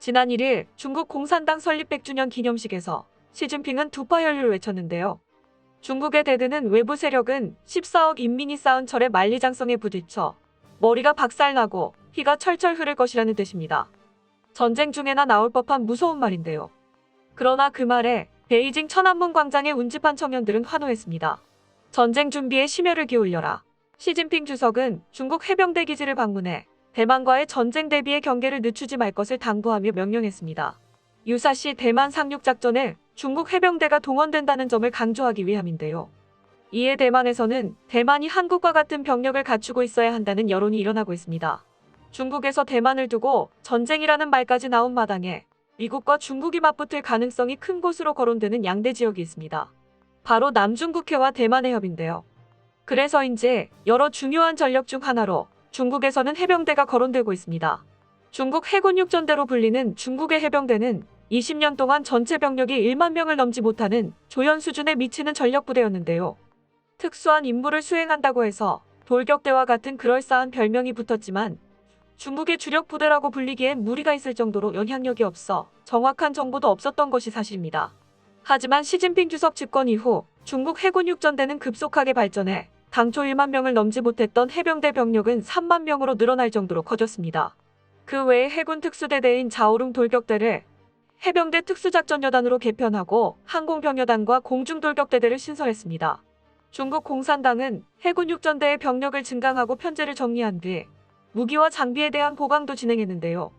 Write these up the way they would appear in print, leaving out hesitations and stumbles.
지난 1일 중국 공산당 설립 100주년 기념식에서 시진핑은 두파 연류를 외쳤는데요. 중국의 대드는 외부 세력은 14억 인민이 쌓은 철의 만리장성에 부딪혀 머리가 박살나고 피가 철철 흐를 것이라는 뜻입니다. 전쟁 중에나 나올 법한 무서운 말인데요. 그러나 그 말에 베이징 천안문 광장에 운집한 청년들은 환호했습니다. 전쟁 준비에 심혈을 기울여라. 시진핑 주석은 중국 해병대 기지를 방문해 대만과의 전쟁 대비의 경계를 늦추지 말 것을 당부하며 명령했습니다. 유사시 대만 상륙작전에 중국 해병대가 동원된다는 점을 강조하기 위함인데요. 이에 대만에서는 대만이 한국과 같은 병력을 갖추고 있어야 한다는 여론이 일어나고 있습니다. 중국에서 대만을 두고 전쟁이라는 말까지 나온 마당에 미국과 중국이 맞붙을 가능성이 큰 곳으로 거론되는 양대 지역이 있습니다. 바로 남중국해와 대만의 협인데요. 그래서인지 여러 중요한 전력 중 하나로 중국에서는 해병대가 거론되고 있습니다. 중국 해군 육전대로 불리는 중국의 해병대는 20년 동안 전체 병력이 1만 명을 넘지 못하는 조연 수준에 미치는 전력부대였는데요. 특수한 임무를 수행한다고 해서 돌격대와 같은 그럴싸한 별명이 붙었지만 중국의 주력 부대라고 불리기엔 무리가 있을 정도로 영향력이 없어 정확한 정보도 없었던 것이 사실입니다. 하지만 시진핑 주석 집권 이후 중국 해군 육전대는 급속하게 발전해 당초 1만 명을 넘지 못했던 해병대 병력은 3만 명으로 늘어날 정도로 커졌습니다. 그 외에 해군 특수대대인 자오룽 돌격대를 해병대 특수작전여단으로 개편하고 항공병여단과 공중돌격대대를 신설했습니다. 중국 공산당은 해군 육전대의 병력을 증강하고 편제를 정리한 뒤 무기와 장비에 대한 보강도 진행했는데요.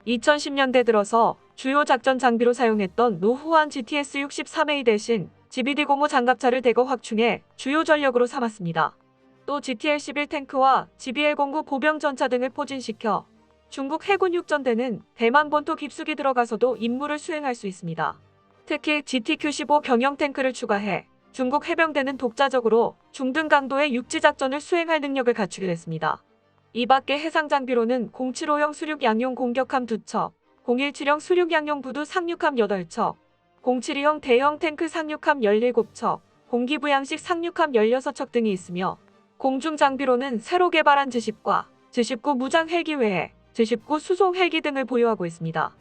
2010년대 들어서 주요 작전 장비로 사용했던 노후한 GTS-63A 대신 GBD-05 장갑차를 대거 확충해 주요 전력으로 삼았습니다. 또 GTL-11 탱크와 GBL-09 보병 전차 등을 포진시켜 중국 해군 육전대는 대만 본토 깊숙이 들어가서도 임무를 수행할 수 있습니다. 특히 GTQ-15 경영 탱크를 추가해 중국 해병대는 독자적으로 중등 강도의 육지작전을 수행할 능력을 갖추게 됐습니다. 이 밖에 해상 장비로는 075형 수륙 양용 공격함 2척, 017형 수륙 양용 부두 상륙함 8척, 072형 대형 탱크 상륙함 17척, 공기부양식 상륙함 16척 등이 있으며 공중 장비로는 새로 개발한 즈19과 즈19 무장 헬기 외에 즈19 수송 헬기 등을 보유하고 있습니다.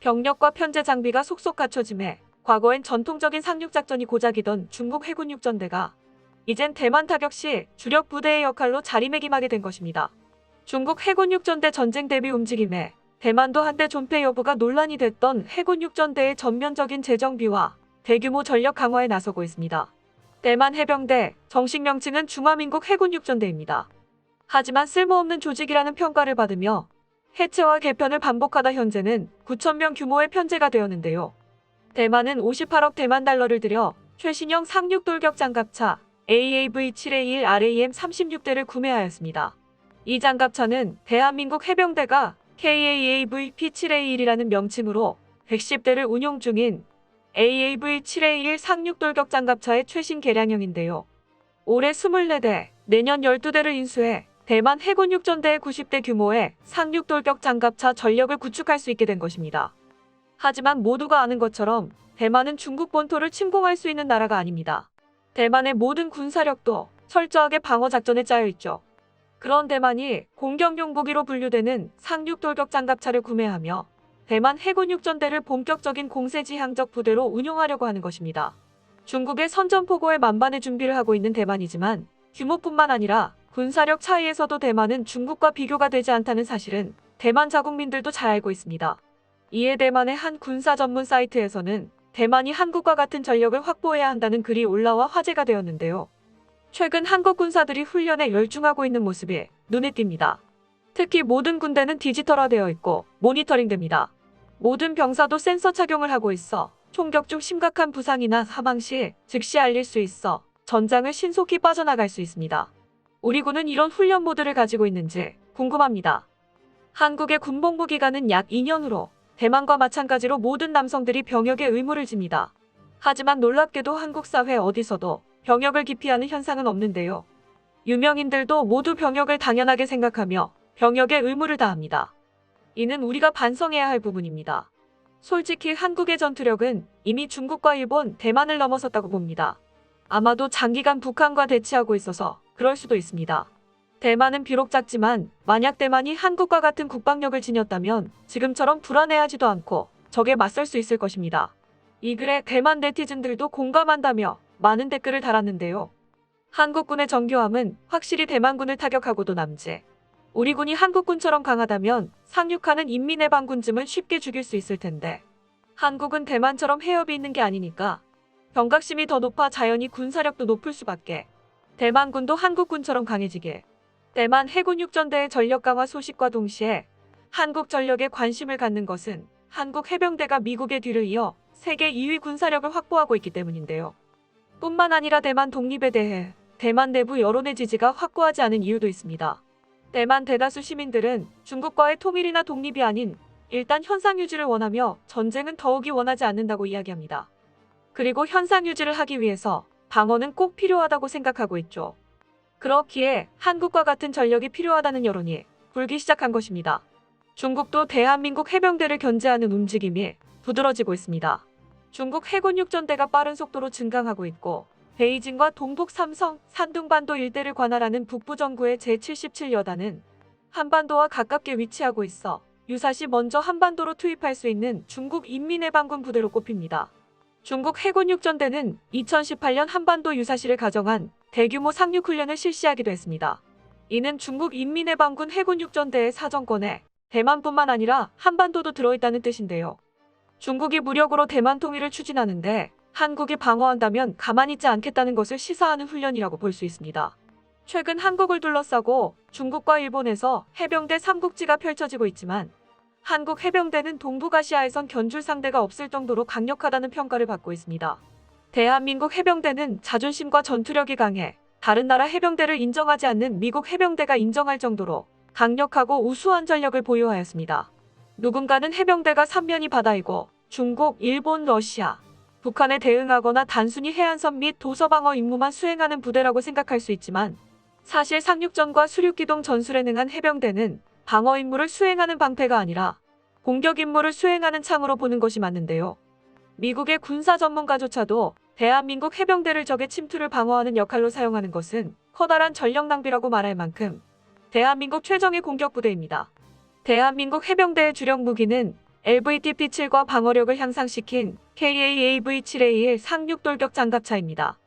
병력과 편제 장비가 속속 갖춰짐에 과거엔 전통적인 상륙작전이 고작이던 중국 해군 육전대가 이젠 대만 타격 시 주력 부대의 역할로 자리매김하게 된 것입니다. 중국 해군 육전대 전쟁 대비 움직임에 대만도 한때 존폐 여부가 논란이 됐던 해군 육전대의 전면적인 재정비와 대규모 전력 강화에 나서고 있습니다. 대만 해병대, 정식 명칭은 중화민국 해군 육전대입니다. 하지만 쓸모없는 조직이라는 평가를 받으며 해체와 개편을 반복하다 현재는 9,000명 규모의 편제가 되었는데요. 대만은 58억 대만 달러를 들여 최신형 상륙 돌격 장갑차 AAV-7A1 RAM-36대를 구매하였습니다. 이 장갑차는 대한민국 해병대가 KAAV-P7A1이라는 명칭으로 110대를 운용 중인 AAV-7A1 상륙 돌격 장갑차의 최신 개량형인데요. 올해 24대, 내년 12대를 인수해 대만 해군 육전대의 90대 규모의 상륙 돌격 장갑차 전력을 구축할 수 있게 된 것입니다. 하지만 모두가 아는 것처럼 대만은 중국 본토를 침공할 수 있는 나라가 아닙니다. 대만의 모든 군사력도 철저하게 방어 작전에 짜여 있죠. 그런 대만이 공격용 무기로 분류되는 상륙 돌격 장갑차를 구매하며 대만 해군 육전대를 본격적인 공세지향적 부대로 운용하려고 하는 것입니다. 중국의 선전포고에 만반의 준비를 하고 있는 대만이지만 규모뿐만 아니라 군사력 차이에서도 대만은 중국과 비교가 되지 않다는 사실은 대만 자국민들도 잘 알고 있습니다. 이에 대만의 한 군사 전문 사이트에서는 대만이 한국과 같은 전력을 확보해야 한다는 글이 올라와 화제가 되었는데요. 최근 한국 군사들이 훈련에 열중하고 있는 모습이 눈에 띕니다. 특히 모든 군대는 디지털화되어 있고 모니터링됩니다. 모든 병사도 센서 착용을 하고 있어 총격 중 심각한 부상이나 사망 시 즉시 알릴 수 있어 전장을 신속히 빠져나갈 수 있습니다. 우리 군은 이런 훈련 모드를 가지고 있는지 궁금합니다. 한국의 군복무 기간은 약 2년으로 대만과 마찬가지로 모든 남성들이 병역의 의무를 집니다. 하지만 놀랍게도 한국 사회 어디서도 병역을 기피하는 현상은 없는데요. 유명인들도 모두 병역을 당연하게 생각하며 병역의 의무를 다합니다. 이는 우리가 반성해야 할 부분입니다. 솔직히 한국의 전투력은 이미 중국과 일본, 대만을 넘어섰다고 봅니다. 아마도 장기간 북한과 대치하고 있어서 그럴 수도 있습니다. 대만은 비록 작지만 만약 대만이 한국과 같은 국방력을 지녔다면 지금처럼 불안해하지도 않고 적에 맞설 수 있을 것입니다. 이 글에 대만 네티즌들도 공감한다며 많은 댓글을 달았는데요. 한국군의 정교함은 확실히 대만군을 타격하고도 남지. 우리 군이 한국군처럼 강하다면 상륙하는 인민해방군쯤은 쉽게 죽일 수 있을 텐데. 한국은 대만처럼 해협이 있는 게 아니니까 경각심이 더 높아 자연히 군사력도 높을 수밖에. 대만군도 한국군처럼 강해지게. 대만 해군 육전대의 전력 강화 소식과 동시에 한국 전력에 관심을 갖는 것은 한국 해병대가 미국의 뒤를 이어 세계 2위 군사력을 확보하고 있기 때문인데요. 뿐만 아니라 대만 독립에 대해 대만 내부 여론의 지지가 확고하지 않은 이유도 있습니다. 대만 대다수 시민들은 중국과의 통일이나 독립이 아닌 일단 현상 유지를 원하며 전쟁은 더욱이 원하지 않는다고 이야기합니다. 그리고 현상 유지를 하기 위해서 방어는 꼭 필요하다고 생각하고 있죠. 그렇기에 한국과 같은 전력이 필요하다는 여론이 불기 시작한 것입니다. 중국도 대한민국 해병대를 견제하는 움직임이 두드러지고 있습니다. 중국 해군 육전대가 빠른 속도로 증강하고 있고 베이징과 동북 삼성, 산둥반도 일대를 관할하는 북부정구의 제77여단은 한반도와 가깝게 위치하고 있어 유사시 먼저 한반도로 투입할 수 있는 중국 인민해방군 부대로 꼽힙니다. 중국 해군 육전대는 2018년 한반도 유사시를 가정한 대규모 상륙훈련을 실시하기도 했습니다. 이는 중국 인민해방군 해군 육전대의 사정권에 대만뿐만 아니라 한반도도 들어있다는 뜻인데요. 중국이 무력으로 대만 통일을 추진하는데 한국이 방어한다면 가만히 있지 않겠다는 것을 시사하는 훈련이라고 볼 수 있습니다. 최근 한국을 둘러싸고 중국과 일본에서 해병대 3국지가 펼쳐지고 있지만 한국 해병대는 동북아시아에선 견줄 상대가 없을 정도로 강력하다는 평가를 받고 있습니다. 대한민국 해병대는 자존심과 전투력이 강해 다른 나라 해병대를 인정하지 않는 미국 해병대가 인정할 정도로 강력하고 우수한 전력을 보유하였습니다. 누군가는 해병대가 삼면이 바다이고 중국, 일본, 러시아, 북한에 대응하거나 단순히 해안선 및 도서방어 임무만 수행하는 부대라고 생각할 수 있지만 사실 상륙전과 수륙기동 전술에 능한 해병대는 방어 임무를 수행하는 방패가 아니라 공격 임무를 수행하는 창으로 보는 것이 맞는데요. 미국의 군사 전문가조차도 대한민국 해병대를 적의 침투를 방어하는 역할로 사용하는 것은 커다란 전력 낭비라고 말할 만큼 대한민국 최정예 공격 부대입니다. 대한민국 해병대의 주력 무기는 LVTP-7과 방어력을 향상시킨 KAAV-7A1 상륙 돌격 장갑차입니다.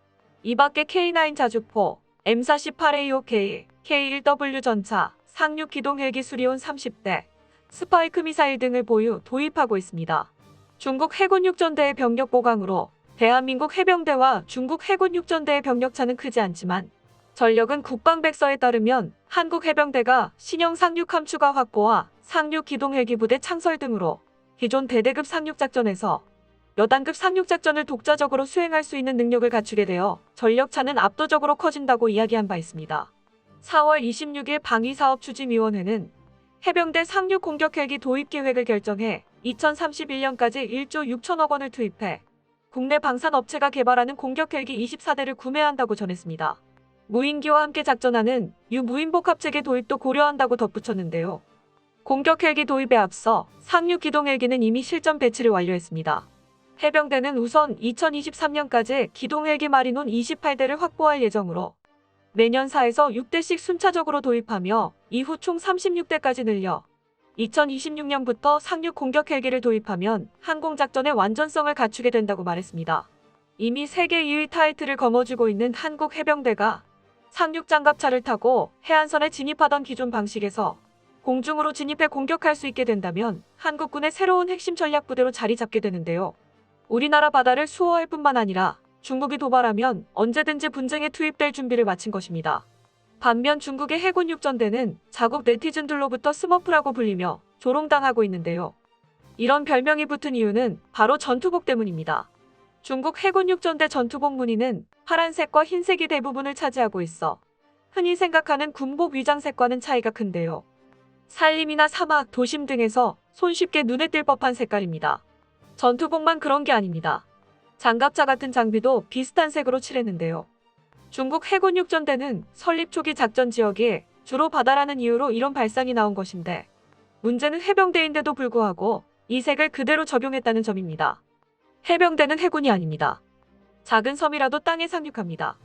이 밖에 K9 자주포, M48A5K, K1W 전차, 상륙 기동 헬기 수리온 30대, 스파이크 미사일 등을 도입하고 있습니다. 중국 해군 육전대의 병력 보강으로 대한민국 해병대와 중국 해군 육전대의 병력차는 크지 않지만 전력은 국방백서에 따르면 한국 해병대가 신형 상륙 함추가 확보와 상륙 기동 헬기 부대 창설 등으로 기존 대대급 상륙작전에서 여단급 상륙작전을 독자적으로 수행할 수 있는 능력을 갖추게 되어 전력차는 압도적으로 커진다고 이야기한 바 있습니다. 4월 26일 방위사업추진위원회는 해병대 상륙 공격 헬기 도입 계획을 결정해 2031년까지 1조 6천억 원을 투입해 국내 방산업체가 개발하는 공격 헬기 24대를 구매한다고 전했습니다. 무인기와 함께 작전하는 유무인복합체계 도입도 고려한다고 덧붙였는데요. 공격 헬기 도입에 앞서 상륙 기동 헬기는 이미 실전 배치를 완료했습니다. 해병대는 우선 2023년까지 기동 헬기 마리논 28대를 확보할 예정으로 매년 4에서 6대씩 순차적으로 도입하며 이후 총 36대까지 늘려 2026년부터 상륙 공격 헬기를 도입하면 항공작전의 완전성을 갖추게 된다고 말했습니다. 이미 세계 2위 타이틀을 거머쥐고 있는 한국 해병대가 상륙 장갑차를 타고 해안선에 진입하던 기존 방식에서 공중으로 진입해 공격할 수 있게 된다면 한국군의 새로운 핵심 전략부대로 자리 잡게 되는데요. 우리나라 바다를 수호할 뿐만 아니라 중국이 도발하면 언제든지 분쟁에 투입될 준비를 마친 것입니다. 반면 중국의 해군 육전대는 자국 네티즌들로부터 스머프라고 불리며 조롱당하고 있는데요. 이런 별명이 붙은 이유는 바로 전투복 때문입니다. 중국 해군 육전대 전투복 무늬는 파란색과 흰색이 대부분을 차지하고 있어 흔히 생각하는 군복 위장색과는 차이가 큰데요. 산림이나 사막, 도심 등에서 손쉽게 눈에 띌 법한 색깔입니다. 전투복만 그런 게 아닙니다. 장갑차 같은 장비도 비슷한 색으로 칠했는데요. 중국 해군 육전대는 설립 초기 작전 지역이 주로 바다라는 이유로 이런 발상이 나온 것인데 문제는 해병대인데도 불구하고 이 색을 그대로 적용했다는 점입니다. 해병대는 해군이 아닙니다. 작은 섬이라도 땅에 상륙합니다.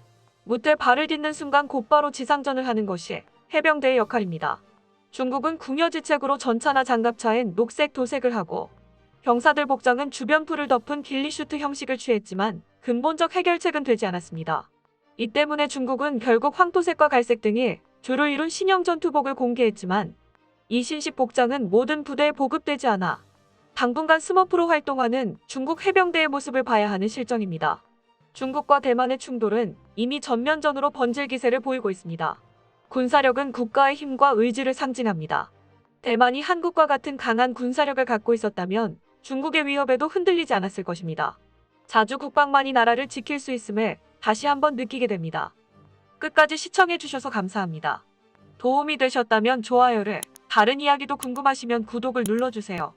무태 발을 딛는 순간 곧바로 지상전을 하는 것이 해병대의 역할입니다. 중국은 궁여지책으로 전차나 장갑차엔 녹색 도색을 하고 병사들 복장은 주변 풀을 덮은 길리슈트 형식을 취했지만 근본적 해결책은 되지 않았습니다. 이 때문에 중국은 결국 황토색과 갈색 등이 주를 이룬 신형 전투복을 공개했지만 이 신식 복장은 모든 부대에 보급되지 않아 당분간 스머프로 활동하는 중국 해병대의 모습을 봐야 하는 실정입니다. 중국과 대만의 충돌은 이미 전면전으로 번질 기세를 보이고 있습니다. 군사력은 국가의 힘과 의지를 상징합니다. 대만이 한국과 같은 강한 군사력을 갖고 있었다면 중국의 위협에도 흔들리지 않았을 것입니다. 자주 국방만이 나라를 지킬 수 있음을 다시 한번 느끼게 됩니다. 끝까지 시청해주셔서 감사합니다. 도움이 되셨다면 좋아요를, 다른 이야기도 궁금하시면 구독을 눌러주세요.